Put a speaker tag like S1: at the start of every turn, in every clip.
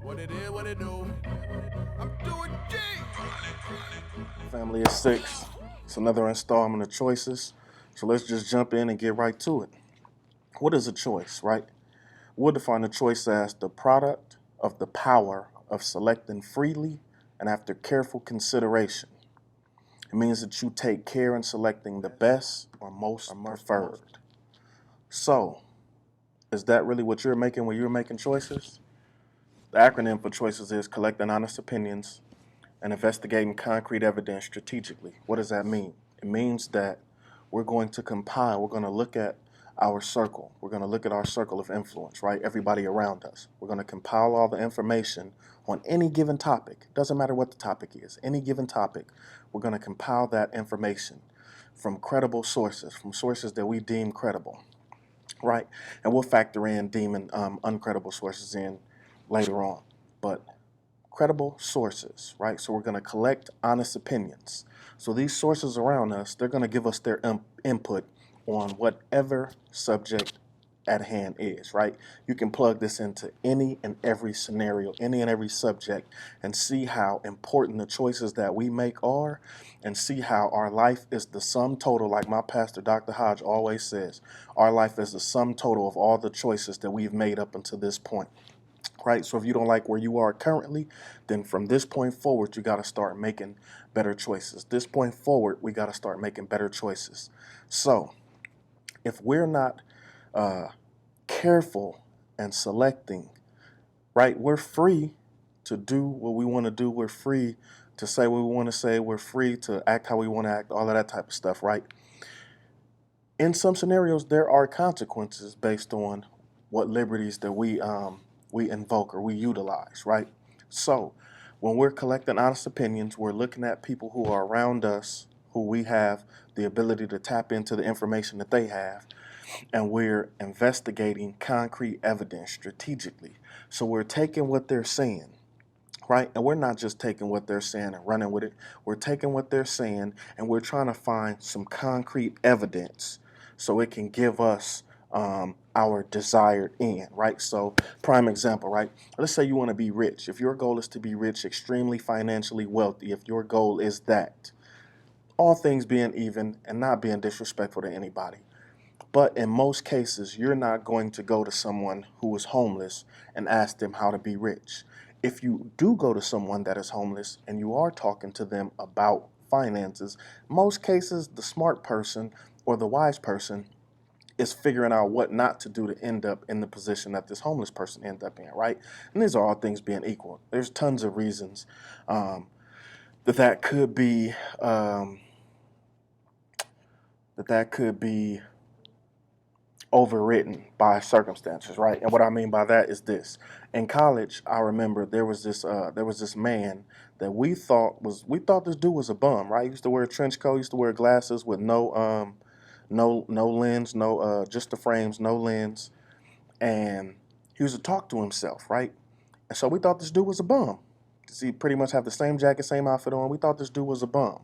S1: What it is, what it do. I'm doing G.
S2: Family of six. It's another installment of choices. So let's just jump in and get right to it. What is a choice, right? We'll define a choice as the product of the power of selecting freely and after careful consideration. It means that you take care in selecting the best or most preferred. So, is that really what you're making when you're making choices? The acronym for choices is collecting honest opinions and investigating concrete evidence strategically. What does that mean? It means that we're going to compile, we're going to look at our circle. We're going to look at our circle of influence, right? Everybody around us. We're going to compile all the information on any given topic. Doesn't matter what the topic is, any given topic. We're going to compile that information from credible sources, from sources that we deem credible, right? And we'll factor in deeming uncredible sources in later on. But credible sources, right? So we're going to collect honest opinions. So these sources around us, they're going to give us their input on whatever subject at hand is, right? You can plug this into any and every scenario, any and every subject, and see how important the choices that we make are, and see how our life is the sum total, like my pastor, Dr. Hodge, always says. Our life is the sum total of all the choices that we've made up until this point. Right? So if you don't like where you are currently, then from this point forward, you got to start making better choices. This point forward, we got to start making better choices. So if we're not uh, careful and selecting, right, we're free to do what we want to do. We're free to say what we want to say. We're free to act how we want to act, all of that type of stuff, right? In some scenarios, there are consequences based on what liberties that we invoke or we utilize, right? So, when we're collecting honest opinions, we're looking at people who are around us, who we have the ability to tap into the information that they have, and we're investigating concrete evidence strategically. So we're taking what they're saying, right? And we're not just taking what they're saying and running with it. We're taking what they're saying and we're trying to find some concrete evidence so it can give us our desired end, right? So, prime example, right? Let's say you want to be rich. If your goal is to be rich, extremely financially wealthy, if your goal is that, all things being even and not being disrespectful to anybody. But in most cases, you're not going to go to someone who is homeless and ask them how to be rich. If you do go to someone that is homeless and you are talking to them about finances, most cases, the smart person or the wise person is figuring out what not to do to end up in the position that this homeless person ended up in, right? And these are all things being equal. There's tons of reasons um, that could be that could be overwritten by circumstances, right? And what I mean by that is this: in college, I remember there was this man that we thought this dude was a bum, right? He used to wear a trench coat, used to wear glasses with no lens, no just the frames, no lens, and he used to talk to himself, right? And so we thought this dude was a bum. He pretty much have the same jacket, same outfit on. We thought this dude was a bum.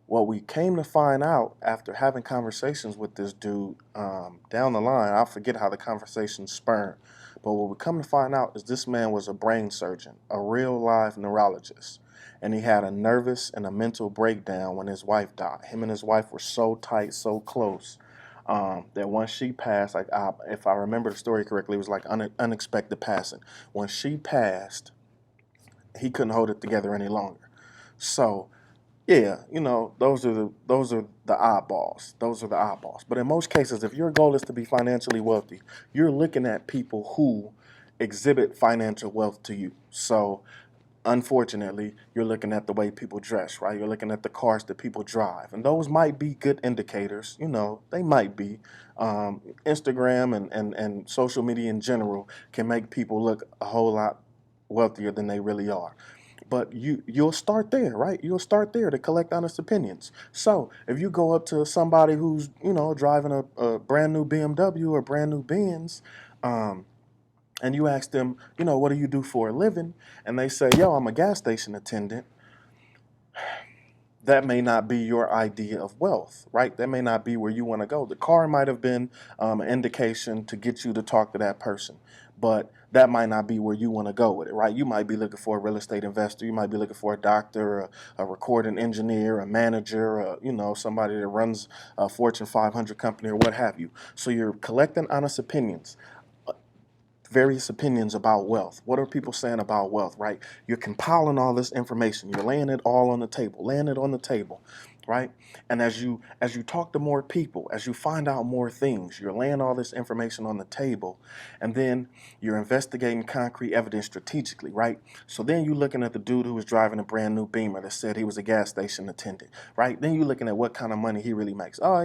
S2: What we came to find out after having conversations with this dude down the line, I forget how the conversation spurned, but what we come to find out is this man was a brain surgeon, a real live neurologist, and he had a nervous and a mental breakdown when his wife died. Him and his wife were so tight, so close. That once she passed, if I remember the story correctly, it was like unexpected passing. When she passed, he couldn't hold it together any longer. So yeah, those are the oddballs. Those are the oddballs. But in most cases, if your goal is to be financially wealthy, you're looking at people who exhibit financial wealth to you. So unfortunately, you're looking at the way people dress, right? You're looking at the cars that people drive. And those might be good indicators, they might be. Instagram and social media in general can make people look a whole lot wealthier than they really are. But you'll start there, right? You'll start there to collect honest opinions. So if you go up to somebody who's driving a brand new BMW or brand new Benz, um, and you ask them, what do you do for a living? And they say, yo, I'm a gas station attendant. That may not be your idea of wealth, right? That may not be where you want to go. The car might have been an indication to get you to talk to that person. but that might not be where you want to go with it, right? You might be looking for a real estate investor. You might be looking for a doctor, a recording engineer, a manager, somebody that runs a Fortune 500 company or what have you. So you're collecting honest opinions, various opinions about wealth. What are people saying about wealth, right? You're compiling all this information. You're laying it all on the table, right? And as you talk to more people, as you find out more things, you're laying all this information on the table, and then you're investigating concrete evidence strategically, right? So then you're looking at the dude who was driving a brand new Beamer that said he was a gas station attendant, right? Then you're looking at what kind of money he really makes. Oh,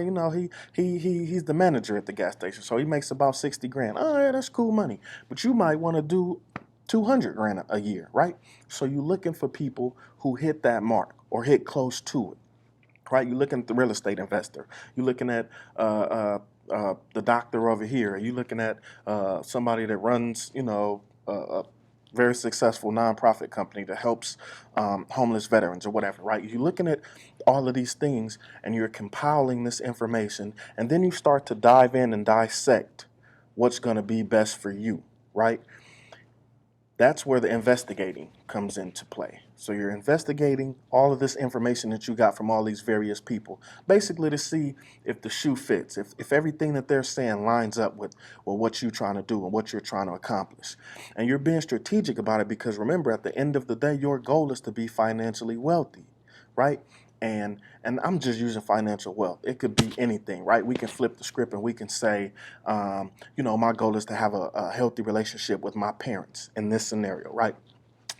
S2: he's the manager at the gas station, so he makes about 60 grand. Oh, yeah, that's cool money. But you might want to do 200 grand a year, right? So you're looking for people who hit that mark or hit close to it, right? You're looking at the real estate investor. You're looking at the doctor over here. You're looking at somebody that runs, a very successful nonprofit company that helps homeless veterans or whatever, right? You're looking at all of these things and you're compiling this information, and then you start to dive in and dissect what's going to be best for you, right? That's where the investigating comes into play. So you're investigating all of this information that you got from all these various people, basically to see if the shoe fits, if everything that they're saying lines up with what you're trying to do and what you're trying to accomplish. And you're being strategic about it because remember, at the end of the day, your goal is to be financially wealthy, right? And I'm just using financial wealth. It could be anything, right? We can flip the script and we can say, my goal is to have a healthy relationship with my parents in this scenario, right?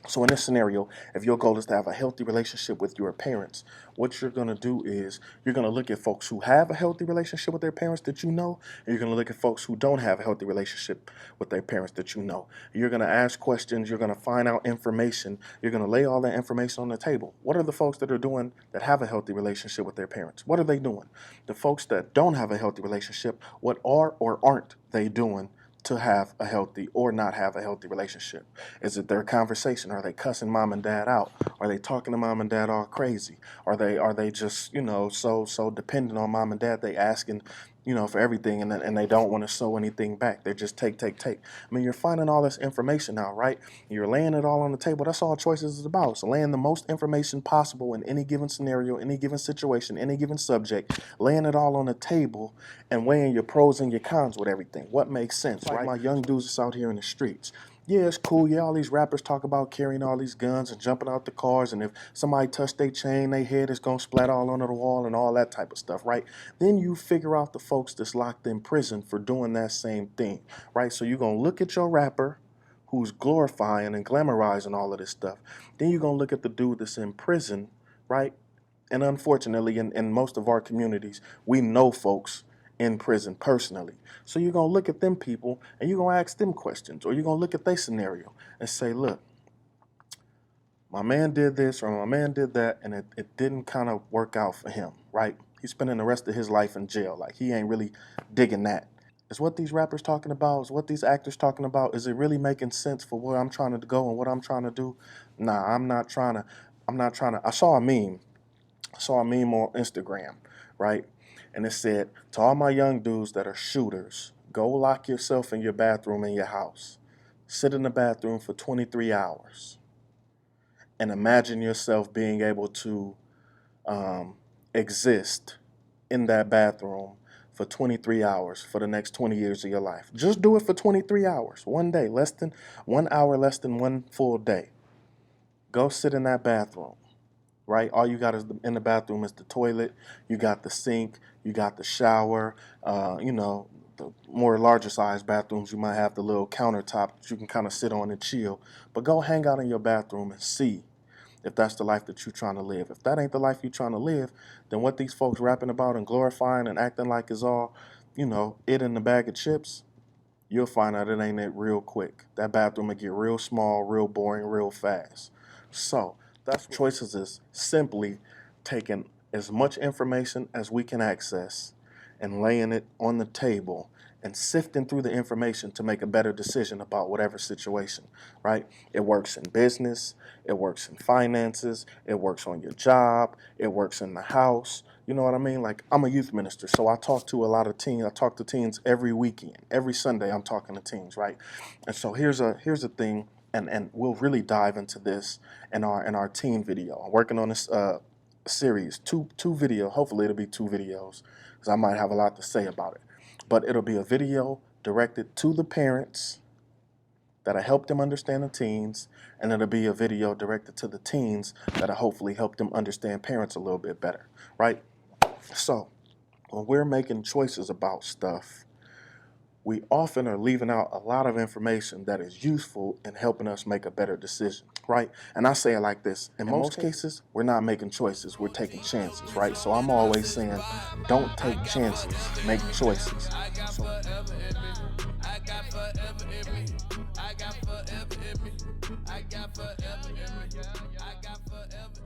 S2: So in this scenario, if your goal is to have a healthy relationship with your parents, what you're going to do is you're going to look at folks who have a healthy relationship with their parents that you know, and you're going to look at folks who don't have a healthy relationship with their parents that you know. You're going to ask questions. You're going to find out information. You're going to lay all that information on the table. What are the folks that are doing that have a healthy relationship with their parents? What are they doing? The folks that don't have a healthy relationship, what are or aren't they doing to have a healthy or not have a healthy relationship? Is it their conversation? Are they cussing mom and dad out? Are they talking to mom and dad all crazy? Are they just so dependent on mom and dad? They asking for everything, and they don't want to sow anything back. They just take. I mean, you're finding all this information out, right? You're laying it all on the table. That's all choices is about. So laying the most information possible in any given scenario, any given situation, any given subject, laying it all on the table and weighing your pros and your cons with everything. What makes sense, right? My young dudes that's out here in the streets. Yeah, it's cool. Yeah, all these rappers talk about carrying all these guns and jumping out the cars, and if somebody touch their chain, their head is gonna splat all under the wall and all that type of stuff, right? Then you figure out the folks that's locked in prison for doing that same thing, right? So you're gonna look at your rapper who's glorifying and glamorizing all of this stuff. Then you're gonna look at the dude that's in prison, right? And unfortunately, in most of our communities, we know folks in prison personally. So you're going to look at them people and you're going to ask them questions, or you're going to look at their scenario and say, look, my man did this or my man did that, and it didn't kind of work out for him, right? He's spending the rest of his life in jail. Like, he ain't really digging that. Is what these rappers talking about, is what these actors talking about, is it really making sense for where I'm trying to go and what I'm trying to do? Nah, I'm not trying to. I saw a meme. On Instagram, right? And it said, to all my young dudes that are shooters, go lock yourself in your bathroom in your house. Sit in the bathroom for 23 hours. And imagine yourself being able to exist in that bathroom for 23 hours for the next 20 years of your life. Just do it for 23 hours, one day, less than 1 hour, less than one full day. Go sit in that bathroom. Right? All you got in the bathroom is the toilet. You got the sink. You got the shower. The more larger size bathrooms, you might have the little countertop that you can kind of sit on and chill. But go hang out in your bathroom and see if that's the life that you're trying to live. If that ain't the life you're trying to live, then what these folks rapping about and glorifying and acting like is all, it in the bag of chips, you'll find out it ain't it real quick. That bathroom will get real small, real boring, real fast. So that's choices is simply taking as much information as we can access and laying it on the table and sifting through the information to make a better decision about whatever situation, right? It works in business, it works in finances, it works on your job, it works in the house, You know what I mean? Like, I'm a youth minister, so I talk to a lot of teens. I talk to teens every weekend. Every Sunday I'm talking to teens, right? And so here's a thing, and we'll really dive into this in our teen video. I'm working on this series, two video. Hopefully it'll be 2 videos, because I might have a lot to say about it. But it'll be a video directed to the parents that'll help them understand the teens, and it'll be a video directed to the teens that'll hopefully help them understand parents a little bit better, right? So when we're making choices about stuff, we often are leaving out a lot of information that is useful in helping us make a better decision, right? And I say it like this: in most cases, we're not making choices, we're taking chances, right? So I'm always saying, don't take chances, make choices.
S1: I got forever in me. I got forever in me. I got forever in me. I got forever in me. I got forever.